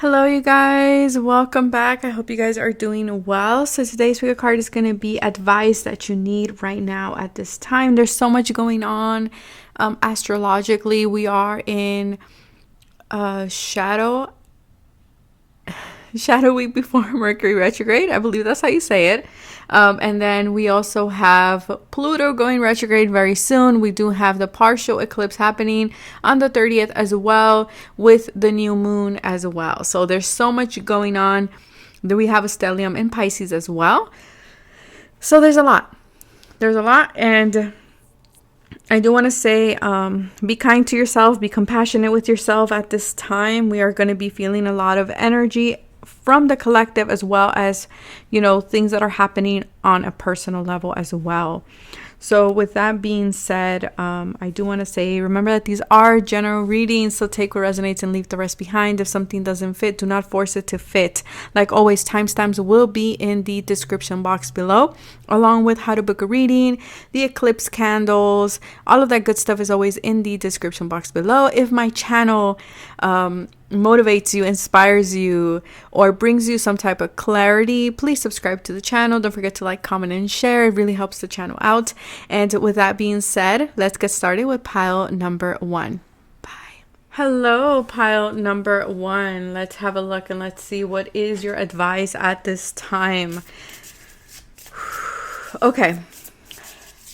Hello, you guys. Welcome back. I hope you guys are doing well. So today's pick a card is going to be advice that you need right now at this time. There's so much going on astrologically. We are in shadow week before Mercury retrograde. I believe that's how you say it. And then we also have Pluto going retrograde very soon. We do have the partial eclipse happening on the 30th as well, with the new moon as well. So there's so much going on. Then we have a stellium in Pisces as well. So there's a lot. And I do want to say, be kind to yourself, be compassionate with yourself at this time. We are going to be feeling a lot of energy from the collective, as well as, things that are happening on a personal level as well. So with that being said, I do want to say, remember that these are general readings, so take what resonates and leave the rest behind. If something doesn't fit, do not force it to fit. Like always, timestamps will be in the description box below, along with how to book a reading, the eclipse candles, all of that good stuff is always in the description box below. If my channel motivates you, inspires you, or brings you some type of clarity, please subscribe to the channel. Don't forget to like, comment, and share. It really helps the channel out. And with that being said, let's get started with pile number 1. Bye. Hello, pile number 1. Let's have a look and let's see what is your advice at this time. Okay.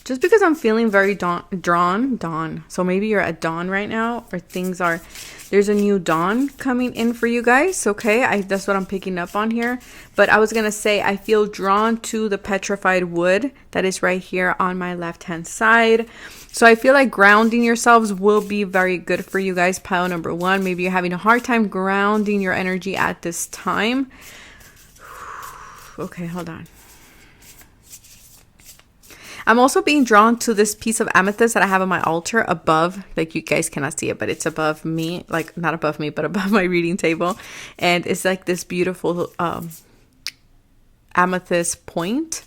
Just because I'm feeling very dawn. So maybe you're at dawn right now, or there's a new dawn coming in for you guys. Okay. That's what I'm picking up on here. But I was going to say, I feel drawn to the petrified wood that is right here on my left-hand side. So I feel like grounding yourselves will be very good for you guys. Pile number 1. Maybe you're having a hard time grounding your energy at this time. Okay, hold on. I'm also being drawn to this piece of amethyst that I have on my altar above. Like, you guys cannot see it, but it's above me. Like, not above me, but above my reading table. And it's like this beautiful amethyst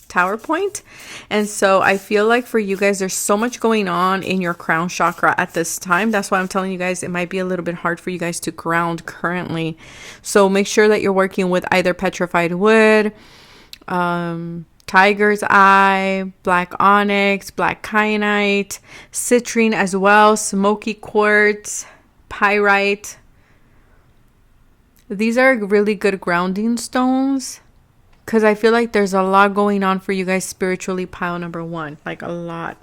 tower point. And so I feel like for you guys, there's so much going on in your crown chakra at this time. That's why I'm telling you guys, it might be a little bit hard for you guys to ground currently. So make sure that you're working with either petrified wood, tiger's eye, black onyx, black kyanite, citrine as well, smoky quartz, pyrite. These are really good grounding stones, because I feel like there's a lot going on for you guys spiritually. Pile number 1, like a lot,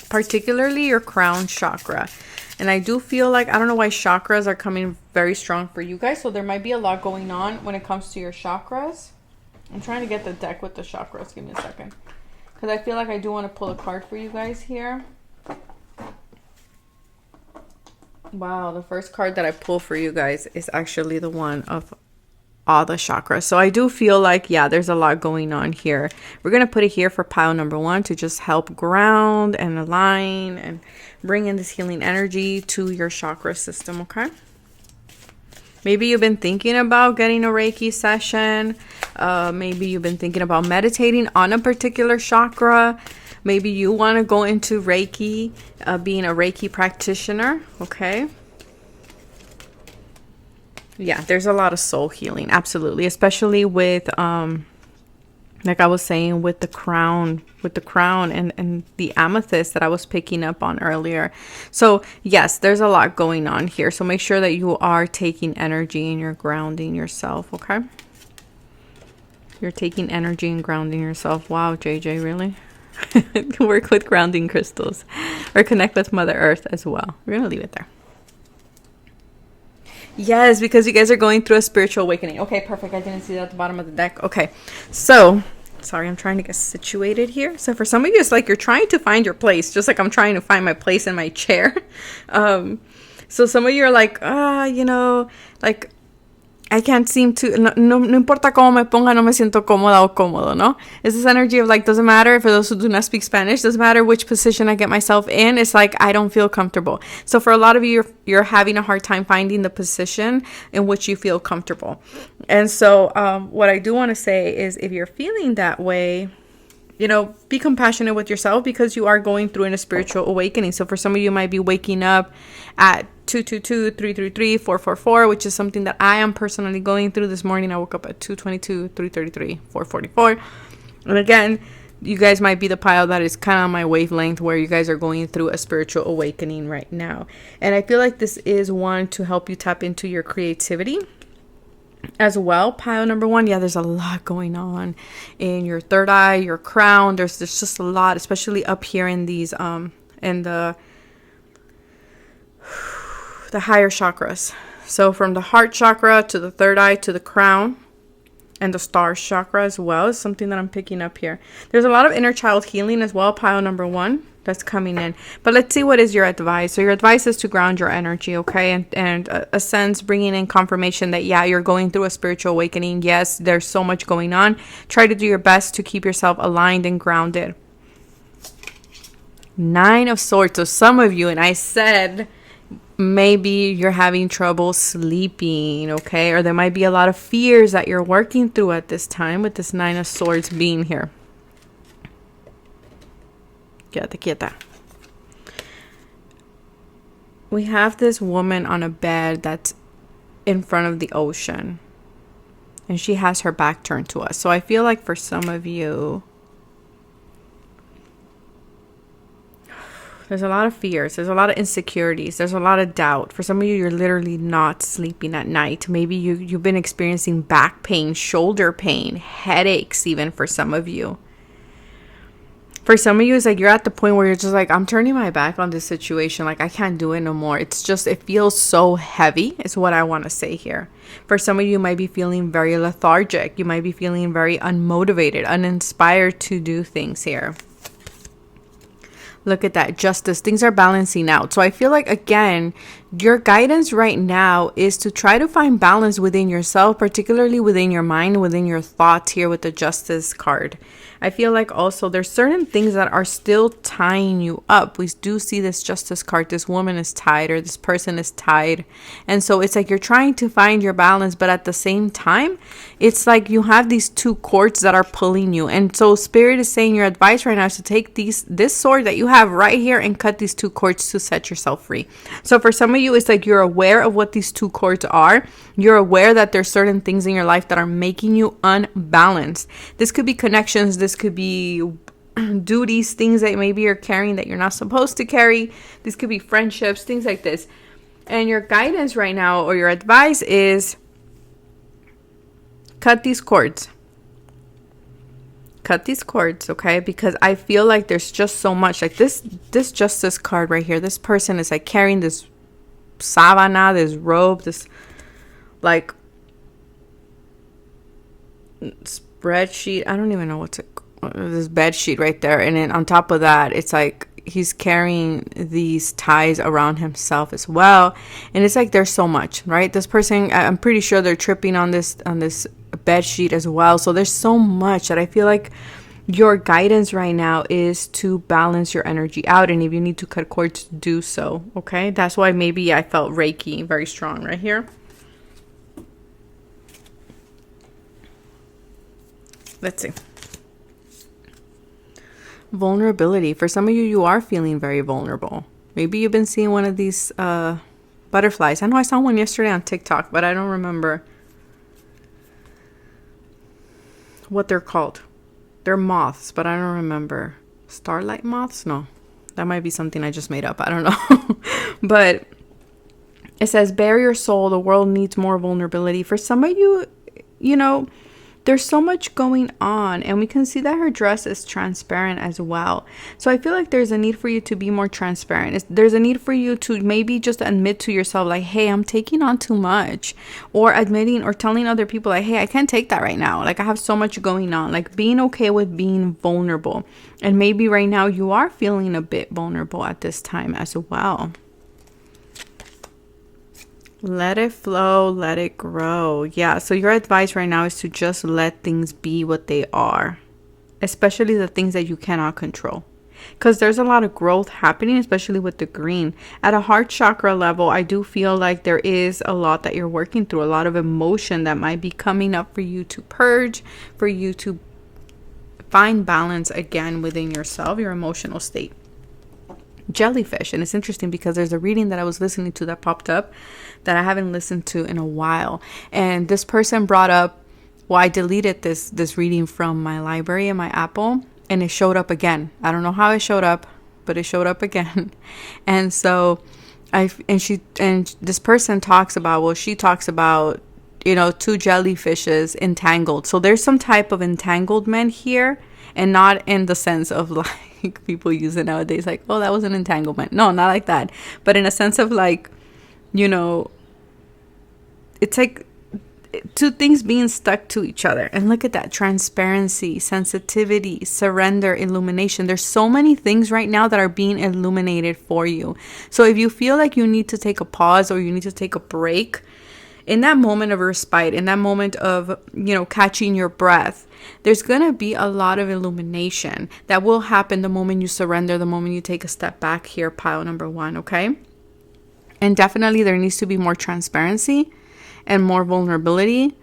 particularly your crown chakra. And I do feel like, I don't know why chakras are coming very strong for you guys. So there might be a lot going on when it comes to your chakras. I'm trying to get the deck with the chakras. Give me a second. Because I feel like I do want to pull a card for you guys here. Wow, the first card that I pull for you guys is actually the one of all the chakras. So I do feel like, yeah, there's a lot going on here. We're going to put it here for pile number 1 to just help ground and align and bring in this healing energy to your chakra system, okay? Maybe you've been thinking about getting a Reiki session. Maybe you've been thinking about meditating on a particular chakra. Maybe you want to go into Reiki, being a Reiki practitioner. Okay. Yeah, there's a lot of soul healing. Absolutely. Especially with, like I was saying, with the crown and the amethyst that I was picking up on earlier. So yes, there's a lot going on here. So make sure that you are taking energy and you're grounding yourself. Okay. You're taking energy and grounding yourself. Wow, JJ, really? Work with grounding crystals or connect with Mother Earth as well. We're going to leave it there. Yes, because you guys are going through a spiritual awakening. Okay, perfect. I didn't see that at the bottom of the deck. Okay, so sorry, I'm trying to get situated here. So for some of you, it's like you're trying to find your place, just like I'm trying to find my place in my chair. So some of you are like, like I can't seem to, no importa cómo me ponga, no me siento cómoda o cómodo, no? It's this energy of like, doesn't matter, for those who do not speak Spanish, doesn't matter which position I get myself in, it's like, I don't feel comfortable. So for a lot of you, you're having a hard time finding the position in which you feel comfortable. And so what I do want to say is, if you're feeling that way, be compassionate with yourself, because you are going through in a spiritual awakening. So for some of you, might be waking up at 222-333-444, which is something that I am personally going through. This morning I woke up at 222-333-444. And again, you guys might be the pile that is kind of on my wavelength, where you guys are going through a spiritual awakening right now. And I feel like this is one to help you tap into your creativity as well. Pile number 1, yeah, there's a lot going on in your third eye, your crown. There's just a lot, especially up here in these in the higher chakras. So from the heart chakra to the third eye to the crown and the star chakra as well is something that I'm picking up here. There's a lot of inner child healing as well, pile number 1, that's coming in. But let's see, what is your advice? So your advice is to ground your energy, okay? And a sense bringing in confirmation that, yeah, you're going through a spiritual awakening. Yes, there's so much going on. Try to do your best to keep yourself aligned and grounded. 9 of Swords. So some of you, and I said maybe you're having trouble sleeping, okay? Or there might be a lot of fears that you're working through at this time with this 9 of Swords being here. Quédate quieta. We have this woman on a bed that's in front of the ocean, and she has her back turned to us. So I feel like for some of you, there's a lot of fears. There's a lot of insecurities. There's a lot of doubt. For some of you, you're literally not sleeping at night. Maybe you've been experiencing back pain, shoulder pain, headaches even for some of you. For some of you, it's like you're at the point where you're just like, I'm turning my back on this situation. Like, I can't do it no more. It's just, it feels so heavy is what I want to say here. For some of you, you might be feeling very lethargic. You might be feeling very unmotivated, uninspired to do things here. Look at that, justice. Things are balancing out. So I feel like, again, your guidance right now is to try to find balance within yourself, particularly within your mind, within your thoughts here with the justice card. I feel like also there's certain things that are still tying you up. We do see this justice card. This woman is tied, or this person is tied. And so it's like you're trying to find your balance, but at the same time, it's like you have these 2 cords that are pulling you. And so Spirit is saying your advice right now is to take this sword that you have right here and cut these 2 cords to set yourself free. So for some of you, it's like you're aware of what these 2 cords are. You're aware that there's certain things in your life that are making you unbalanced. This could be connections. This could be duties, things that maybe you're carrying that you're not supposed to carry. This could be friendships, things like this. And your guidance right now, or your advice, is cut these cords. Cut these cords, okay? Because I feel like there's just so much. Like this justice card right here. This person is like carrying this sabana, this robe, this like spreadsheet. I don't even know what's this bed sheet right there. And then on top of that, it's like he's carrying these ties around himself as well. And it's like there's so much, right? This person, I'm pretty sure they're tripping on this bed sheet as well. So there's so much that I feel like your guidance right now is to balance your energy out. And if you need to cut cords, do so, okay? That's why maybe I felt Reiki very strong right here. Let's see. Vulnerability. For some of you, you are feeling very vulnerable. Maybe you've been seeing one of these butterflies. I know I saw one yesterday on TikTok, but I don't remember what they're called. They're moths, but I don't remember. Starlight moths? No. That might be something I just made up. I don't know. But it says, bare your soul. The world needs more vulnerability. For some of you, you know, there's so much going on, and we can see that her dress is transparent as well. So I feel like there's a need for you to be more transparent. There's a need for you to maybe just admit to yourself, like, hey, I'm taking on too much, or admitting or telling other people, like, hey, I can't take that right now. Like, I have so much going on, like being okay with being vulnerable. And maybe right now you are feeling a bit vulnerable at this time as well. Let it flow, let it grow. Yeah, so your advice right now is to just let things be what they are, especially the things that you cannot control. Because there's a lot of growth happening, especially with the green. At a heart chakra level, I do feel like there is a lot that you're working through, a lot of emotion that might be coming up for you to purge, for you to find balance again within yourself, your emotional state. jellyfish. And it's interesting because there's a reading that I was listening to that popped up that I haven't listened to in a while. And this person brought up, well, I deleted this reading from my library and my Apple, and it showed up again. I don't know how it showed up, but it showed up again. And so this person talks about, well, she talks about, you know, two jellyfishes entangled. So there's some type of entanglement here, and not in the sense of like people use it nowadays, like, oh, that was an entanglement. No, not like that. But in a sense of like, you know, it's like two things being stuck to each other. And look at that: transparency, sensitivity, surrender, illumination. There's so many things right now that are being illuminated for you. So if you feel like you need to take a pause or you need to take a break, in that moment of respite, in that moment of, you know, catching your breath, there's going to be a lot of illumination that will happen the moment you surrender, the moment you take a step back here, pile number 1, okay? And definitely there needs to be more transparency and more vulnerability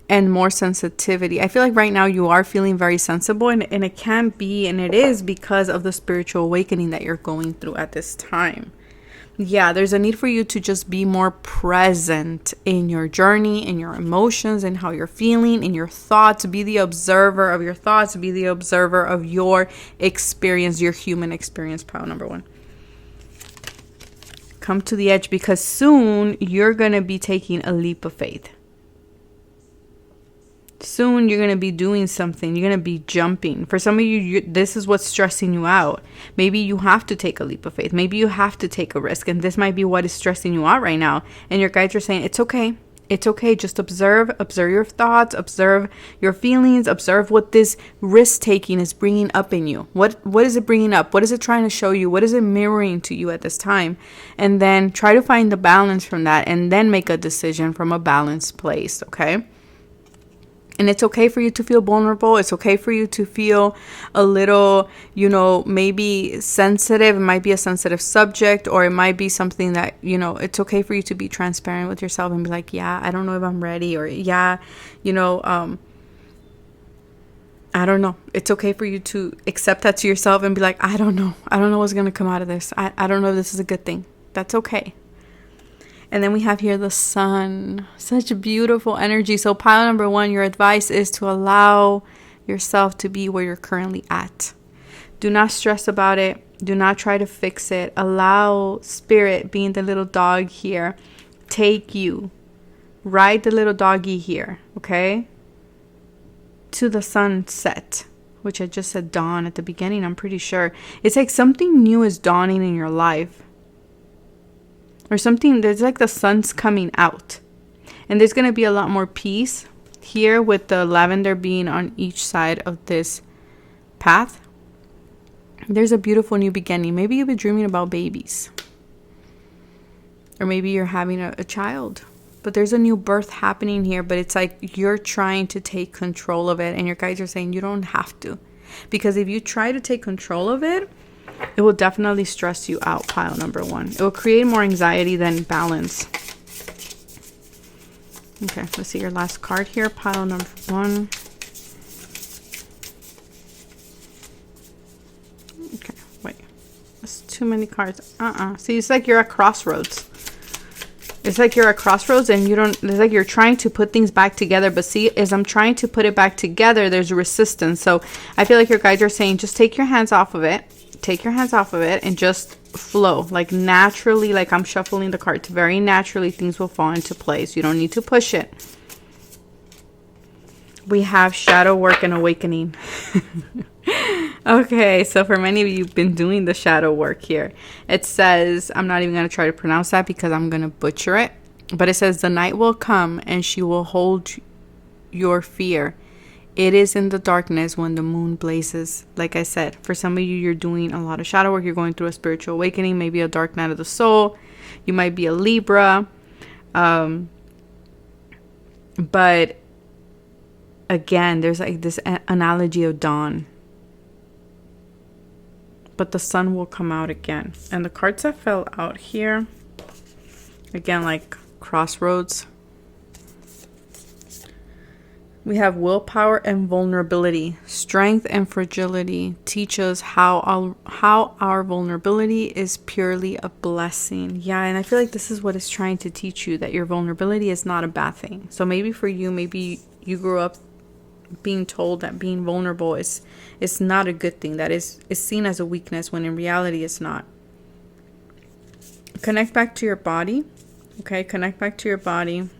and more sensitivity. I feel like right now you are feeling very sensible, and it can be, and it is because of the spiritual awakening that you're going through at this time. Yeah, there's a need for you to just be more present in your journey, in your emotions, and how you're feeling, in your thoughts. Be the observer of your thoughts. Be the observer of your experience, your human experience, pile number 1. Come to the edge, because soon you're going to be taking a leap of faith. Soon you're going to be doing something. You're going to be jumping. For some of you, this is what's stressing you out. Maybe you have to take a leap of faith. Maybe you have to take a risk. And this might be what is stressing you out right now. And your guides are saying, it's okay. It's okay. Just observe your thoughts, observe your feelings, observe what this risk taking is bringing up in you. What is it bringing up? What is it trying to show you? What is it mirroring to you at this time? And then try to find the balance from that, and then make a decision from a balanced place. Okay. And it's okay for you to feel vulnerable. It's okay for you to feel a little, you know, maybe sensitive. It might be a sensitive subject, or it might be something that, you know, it's okay for you to be transparent with yourself and be like, yeah, I don't know if I'm ready, or yeah, you know, I don't know. It's okay for you to accept that to yourself and be like, I don't know. I don't know what's going to come out of this. I don't know if this is a good thing. That's okay. And then we have here the sun. Such beautiful energy. So pile number 1, your advice is to allow yourself to be where you're currently at. Do not stress about it. Do not try to fix it. Allow spirit, being the little dog here, take you. Ride the little doggy here, okay? To the sunset, which I just said dawn at the beginning, I'm pretty sure. It's like something new is dawning in your life. Or something, there's like the sun's coming out. And there's going to be a lot more peace here, with the lavender being on each side of this path. There's a beautiful new beginning. Maybe you've been dreaming about babies. Or maybe you're having a child. But there's a new birth happening here. But it's like you're trying to take control of it. And your guides are saying you don't have to. Because if you try to take control of it, it will definitely stress you out, pile number 1. It will create more anxiety than balance. Okay, let's see your last card here, pile number 1. Okay, wait. That's too many cards. See, it's like you're at crossroads. It's like you're at crossroads and it's like you're trying to put things back together. But see, as I'm trying to put it back together, there's resistance. So I feel like your guides are saying, just take your hands off of it. Take your hands off of it and just flow, like naturally, like I'm shuffling the cards. Very naturally, things will fall into place. You don't need to push it. We have shadow work and awakening. Okay, so for many of you, you've been doing the shadow work here. It says, I'm not even going to try to pronounce that because I'm going to butcher it. But it says, the night will come and she will hold your fear. It is in the darkness when the moon blazes. Like I said, for some of you, you're doing a lot of shadow work. You're going through a spiritual awakening, maybe a dark night of the soul. You might be a Libra. But again, there's like this analogy of dawn. But the sun will come out again. And the cards that fell out here, again, like crossroads. We have willpower and vulnerability. Strength and fragility teach us how our vulnerability is purely a blessing. Yeah, and I feel like this is what it's trying to teach you, that your vulnerability is not a bad thing. So maybe for you, maybe you grew up being told that being vulnerable is not a good thing, that is seen as a weakness, when in reality it's not. Connect back to your body. Okay, connect back to your body.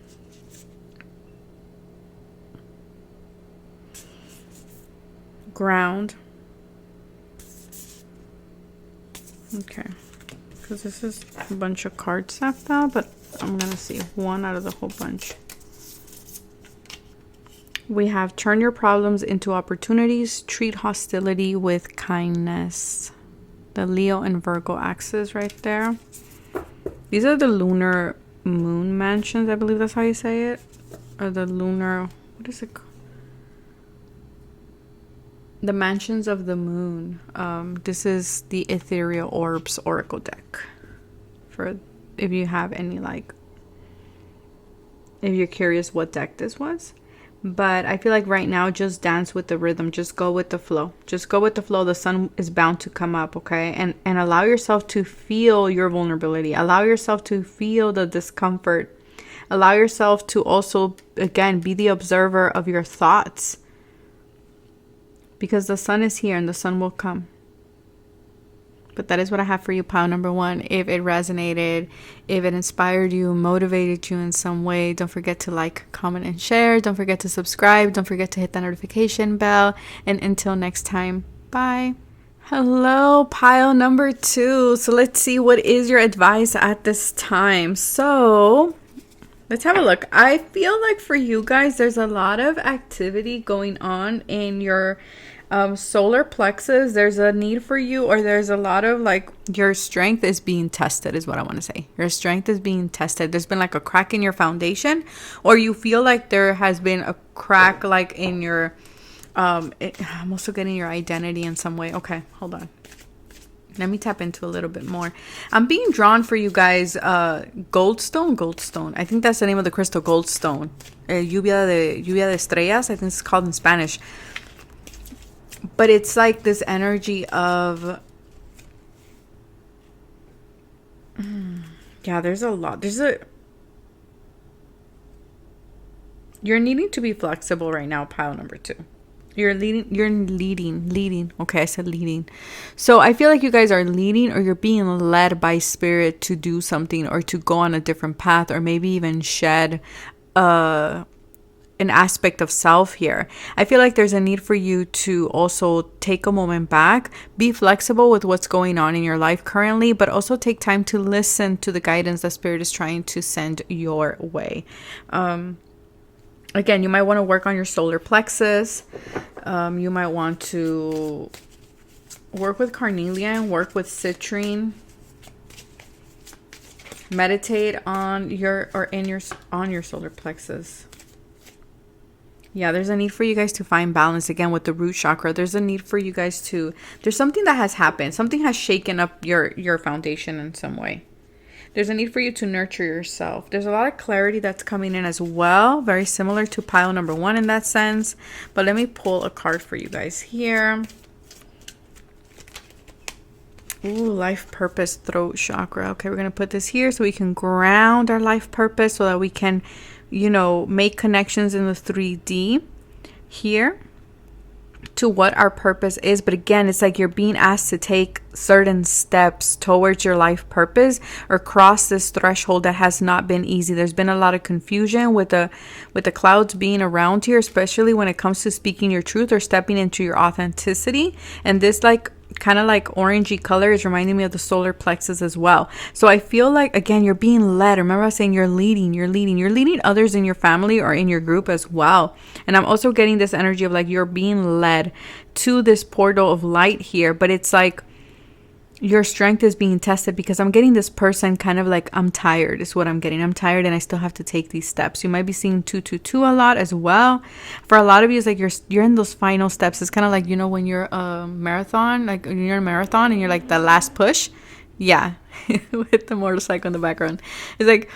Ground. Okay, because this is a bunch of cards left out, but I'm gonna see one out of the whole bunch. We have turn your problems into opportunities, treat hostility with kindness. The Leo and Virgo axis right there. These are the lunar moon mansions, I believe that's how you say it, or the lunar, what is it called? The mansions of the moon. This is the Ethereal Orbs Oracle deck. For if you have any, like, if you're curious what deck this was. But I feel like right now, just dance with the rhythm. Just go with the flow. Just go with the flow. The sun is bound to come up, okay? And allow yourself to feel your vulnerability. Allow yourself to feel the discomfort. Allow yourself to also, again, be the observer of your thoughts. Because the sun is here and the sun will come. But that is what I have for you, pile number 1. If it resonated, if it inspired you, motivated you in some way, don't forget to like, comment, and share. Don't forget to subscribe. Don't forget to hit that notification bell. And until next time, bye. Hello, pile number 2. So let's see, what is your advice at this time? So let's have a look. I feel like for you guys, there's a lot of activity going on in your solar plexus. There's a need for you, or there's a lot of, like, your strength is being tested, is what I want to say. Your strength is being tested. There's been like a crack in your foundation, or you feel like there has been a crack, like, in your I'm also getting your identity in some way. Okay, hold on. Let me tap into a little bit more. I'm being drawn for you guys, goldstone. I think that's the name of the crystal, goldstone. Lluvia de estrellas, I think it's called in Spanish. But it's like this energy of, yeah, there's a lot. You're needing to be flexible right now, pile number 2. You're leading. Okay, I said leading. So I feel like you guys are leading, or you're being led by spirit to do something, or to go on a different path, or maybe even shed an aspect of self here. I feel like there's a need for you to also take a moment back, be flexible with what's going on in your life currently, but also take time to listen to the guidance that spirit is trying to send your way. Again, you might want to work on your solar plexus. You might want to work with carnelian, work with citrine. Meditate on your solar plexus. Yeah, there's a need for you guys to find balance again with the root chakra. There's a need for you guys to, there's something that has happened. Something has shaken up your foundation in some way. There's a need for you to nurture yourself. There's a lot of clarity that's coming in as well. Very similar to pile number 1 in that sense. But let me pull a card for you guys here. Ooh, life purpose, throat chakra. Okay, we're going to put this here so we can ground our life purpose, so that we can, make connections in the 3D here to what our purpose is. But again, it's like you're being asked to take certain steps towards your life purpose, or cross this threshold that has not been easy. There's been a lot of confusion with the clouds being around here, especially when it comes to speaking your truth or stepping into your authenticity. And this, like, kind of like orangey color is reminding me of the solar plexus as well. So I feel like, again, you're being led. Remember I was saying you're leading others in your family or in your group as well. And I'm also getting this energy of, like, you're being led to this portal of light here. But it's like your strength is being tested, because I'm getting this person kind of like, I'm tired is what I'm getting. I'm tired and I still have to take these steps. You might be seeing 222 a lot as well. For a lot of you, it's like you're in those final steps. It's kind of like, when you're a marathon, like when you're in a marathon and you're like the last push. Yeah. With the motorcycle in the background. It's like,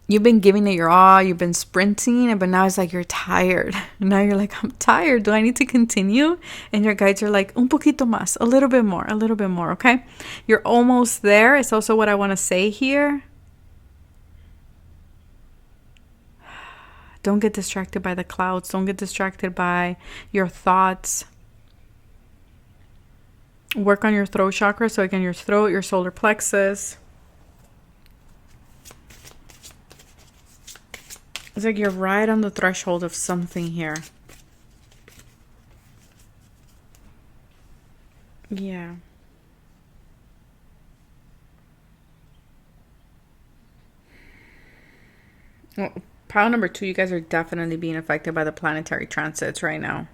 you've been giving it your all, you've been sprinting, but now it's like you're tired. Now you're like, I'm tired. Do I need to continue? And your guides are like, un poquito más, a little bit more, okay? You're almost there. It's also what I want to say here. Don't get distracted by the clouds. Don't get distracted by your thoughts. Work on your throat chakra. So again, your throat, your solar plexus. It's like you're right on the threshold of something here. Yeah. Well, pile number 2, you guys are definitely being affected by the planetary transits right now.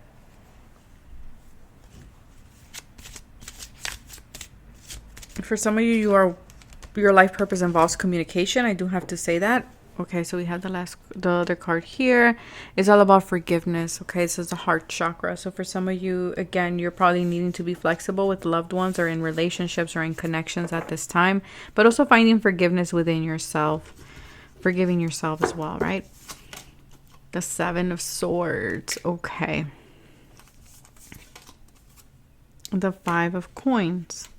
For some of you, your life purpose involves communication. I do have to say that. Okay, so we have the other card here. It's all about forgiveness. Okay, this is the heart chakra. So for some of you, again, you're probably needing to be flexible with loved ones or in relationships or in connections at this time, but also finding forgiveness within yourself, forgiving yourself as well, right? The 7 of Swords. Okay. The 5 of Coins.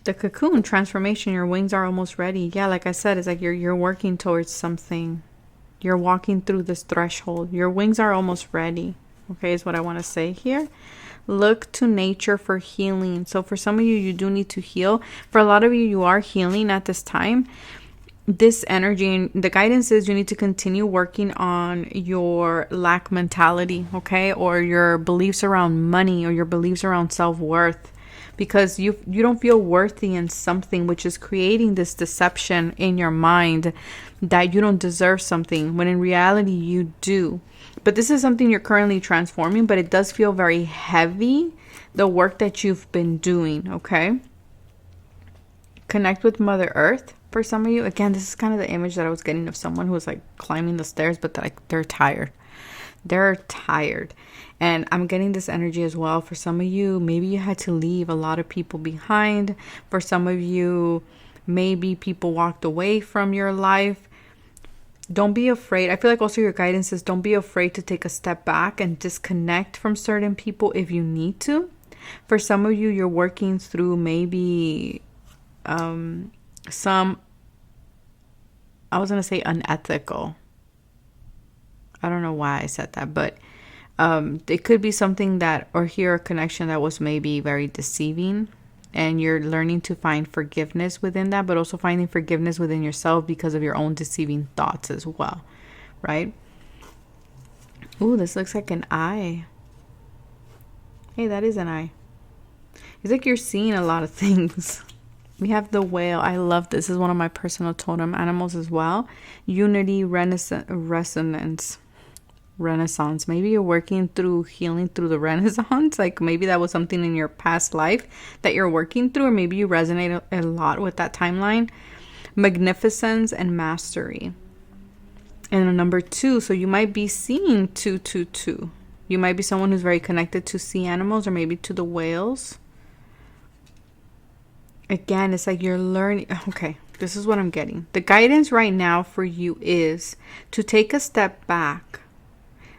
The cocoon transformation, your wings are almost ready. Yeah, like I said, it's like you're working towards something. You're walking through this threshold. Your wings are almost ready. Okay, is what I want to say here. Look to nature for healing. So for some of you, you do need to heal. For a lot of you, you are healing at this time. This energy, the guidance is you need to continue working on your lack mentality, okay? Or your beliefs around money or your beliefs around self-worth. Because you don't feel worthy in something, which is creating this deception in your mind that you don't deserve something, when in reality you do. But this is something you're currently transforming, but it does feel very heavy, the work that you've been doing, okay? Connect with Mother Earth. For some of you, again, this is kind of the image that I was getting of someone who was like climbing the stairs, but they're tired. They're tired. And I'm getting this energy as well. For some of you, maybe you had to leave a lot of people behind. For some of you, maybe people walked away from your life. Don't be afraid. I feel like also your guidance is don't be afraid to take a step back and disconnect from certain people if you need to. For some of you, you're working through maybe some, I was going to say unethical. I don't know why I said that, but it could be something that, or here a connection that was maybe very deceiving, and you're learning to find forgiveness within that, but also finding forgiveness within yourself because of your own deceiving thoughts as well, right? Ooh, this looks like an eye. Hey, that is an eye. It's like you're seeing a lot of things. We have the whale. I love this. This is one of my personal totem animals as well. Unity, resonance. Renaissance. Maybe you're working through healing through the Renaissance. Like maybe that was something in your past life that you're working through, or maybe you resonate a lot with that timeline. Magnificence and mastery. And a number 2. So you might be seeing 222. You might be someone who's very connected to sea animals or maybe to the whales. Again, it's like you're learning. Okay, this is what I'm getting. The guidance right now for you is to take a step back.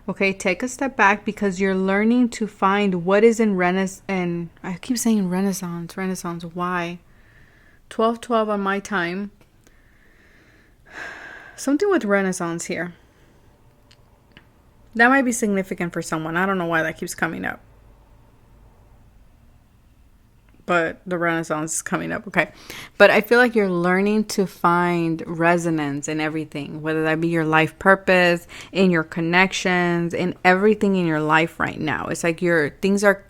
Okay, take a step back because you're learning to find what is in Renaissance. And I keep saying Renaissance. Why? 12:12 on my time. Something with Renaissance here. That might be significant for someone. I don't know why that keeps coming up. But the Renaissance is coming up, okay? But I feel like you're learning to find resonance in everything, whether that be your life purpose, in your connections, in everything in your life right now. It's like things are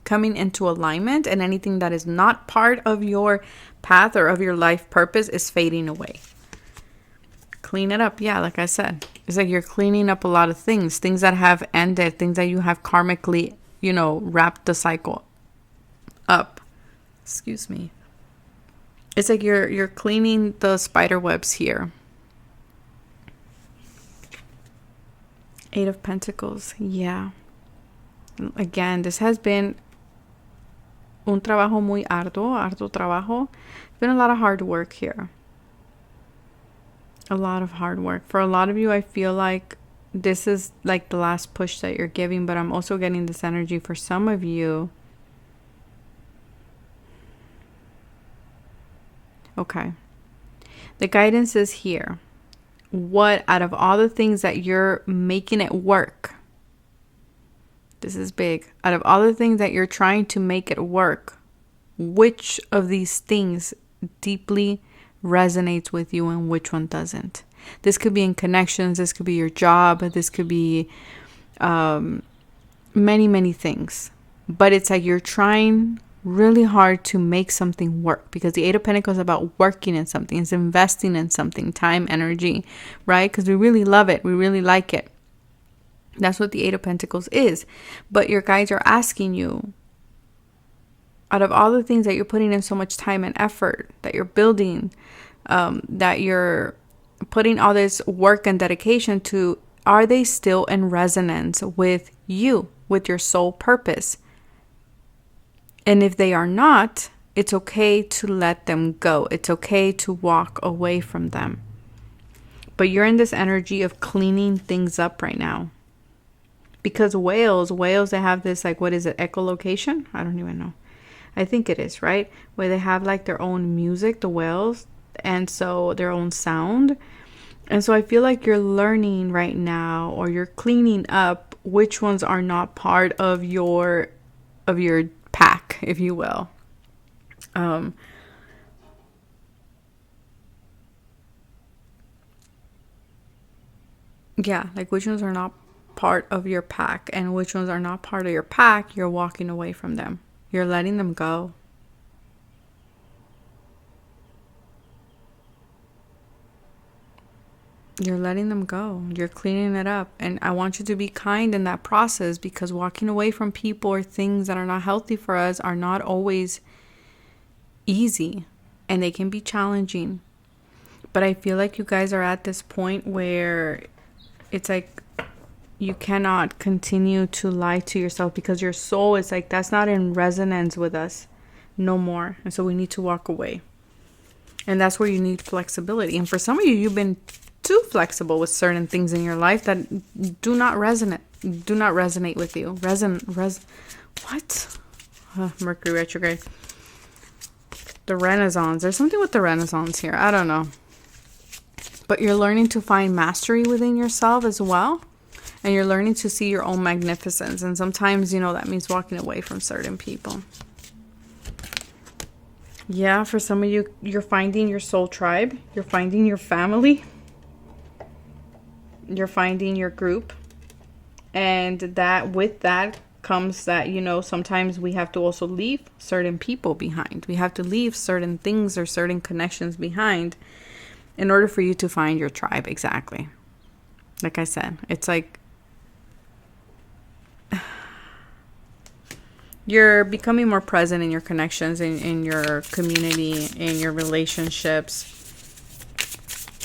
coming into alignment, and anything that is not part of your path or of your life purpose is fading away. Clean it up. Yeah, like I said, it's like you're cleaning up a lot of things that have ended, things that you have karmically, wrapped the cycle up. Excuse me. It's like you're cleaning the spider webs here. 8 of Pentacles. Yeah. Again, this has been un trabajo muy arduo trabajo. It's been a lot of hard work here. A lot of hard work. For a lot of you, I feel like this is like the last push that you're giving, but I'm also getting this energy for some of you. Okay. The guidance is here. What out of all the things that you're making it work? This is big. Out of all the things that you're trying to make it work, which of these things deeply resonates with you and which one doesn't? This could be in connections. This could be your job. This could be many things. But it's like you're trying really hard to make something work, because the Eight of Pentacles is about working in something. It's investing in something, time, energy, right? Because we really love it. We really like it. That's what the Eight of Pentacles is. But your guides are asking you, out of all the things that you're putting in so much time and effort, that you're building, that you're putting all this work and dedication to, are they still in resonance with you, with your soul purpose? And if they are not, it's okay to let them go. It's okay to walk away from them. But you're in this energy of cleaning things up right now. Because whales, they have this, like, what is it, echolocation? I don't even know. I think it is, right? Where they have like their own music, the whales, and so their own sound. And so I feel like you're learning right now, or you're cleaning up which ones are not part of your pack, if you will. Yeah, like which ones are not part of your pack, and which ones are not part of your pack, you're walking away from them. You're letting them go. You're letting them go. You're cleaning it up. And I want you to be kind in that process, because walking away from people or things that are not healthy for us are not always easy, and they can be challenging. But I feel like you guys are at this point where it's like you cannot continue to lie to yourself, because your soul is like, that's not in resonance with us no more. And so we need to walk away. And that's where you need flexibility. And for some of you, you've been too flexible with certain things in your life that do not resonate with you. What? Mercury retrograde. The Renaissance. There's something with the Renaissance here. I don't know. But you're learning to find mastery within yourself as well. And you're learning to see your own magnificence. And sometimes, that means walking away from certain people. Yeah, for some of you, you're finding your soul tribe. You're finding your family. You're finding your group. And that with that comes that, sometimes we have to also leave certain people behind. We have to leave certain things or certain connections behind in order for you to find your tribe. Exactly. Like I said, it's like you're becoming more present in your connections, in your community, in your relationships.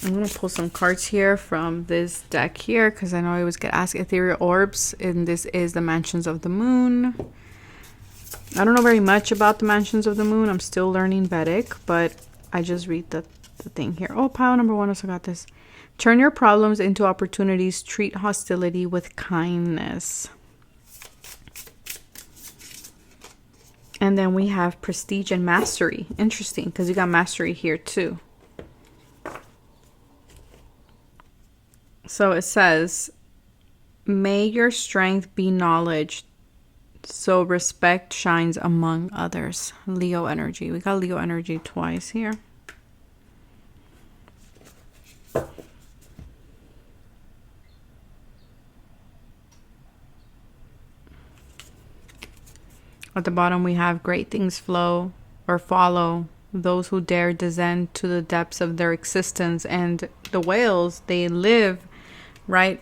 I'm going to pull some cards here from this deck here, because I know I always get asked ethereal orbs, and this is the mansions of the moon. I don't know very much about the mansions of the moon. I'm still learning Vedic, but I just read the thing here. Oh, pile number 1 also got this. Turn your problems into opportunities. Treat hostility with kindness. And then we have prestige and mastery. Interesting, because you got mastery here too. So it says, may your strength be knowledge, so respect shines among others. Leo energy. We got Leo energy twice here. At the bottom, we have great things flow or follow those who dare descend to the depths of their existence. And the whales, they live right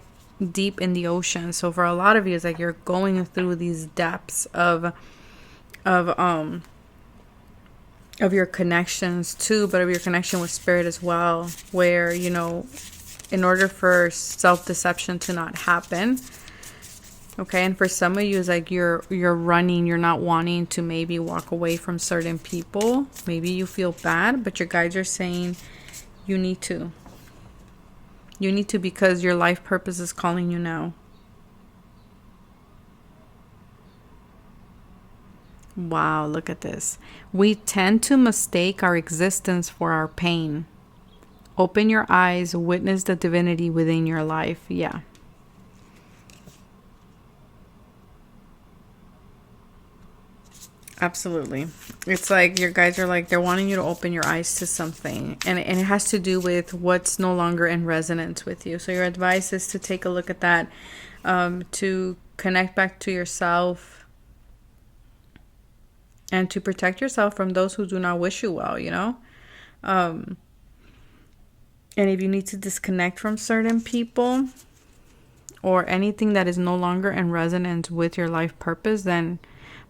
deep in the ocean. So for a lot of you, it's like you're going through these depths of your connections too, but of your connection with spirit as well, where, in order for self-deception to not happen. Okay, and for some of you, it's like you're running, you're not wanting to maybe walk away from certain people. Maybe you feel bad, but your guides are saying you need to. You need to, because your life purpose is calling you now. Wow, look at this. We tend to mistake our existence for our pain. Open your eyes, witness the divinity within your life. Yeah. Absolutely. It's like your guides are like, they're wanting you to open your eyes to something. And it has to do with what's no longer in resonance with you. So your advice is to take a look at that, to connect back to yourself, and to protect yourself from those who do not wish you well, you know? And if you need to disconnect from certain people or anything that is no longer in resonance with your life purpose, then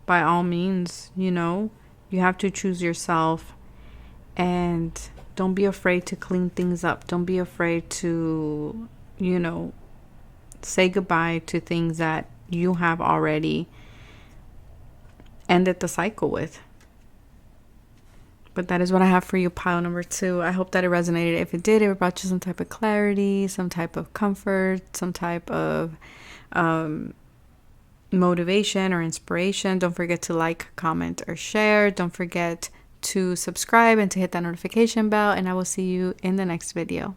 by all means, you know, you have to choose yourself. And don't be afraid to clean things up. Don't be afraid to, you know, say goodbye to things that you have already ended the cycle with. But that is what I have for you, pile number 2. I hope that it resonated. If it did, it brought you some type of clarity, some type of comfort, some type of motivation or inspiration. Don't forget to like, comment, or share. Don't forget to subscribe and to hit that notification bell. And I will see you in the next video.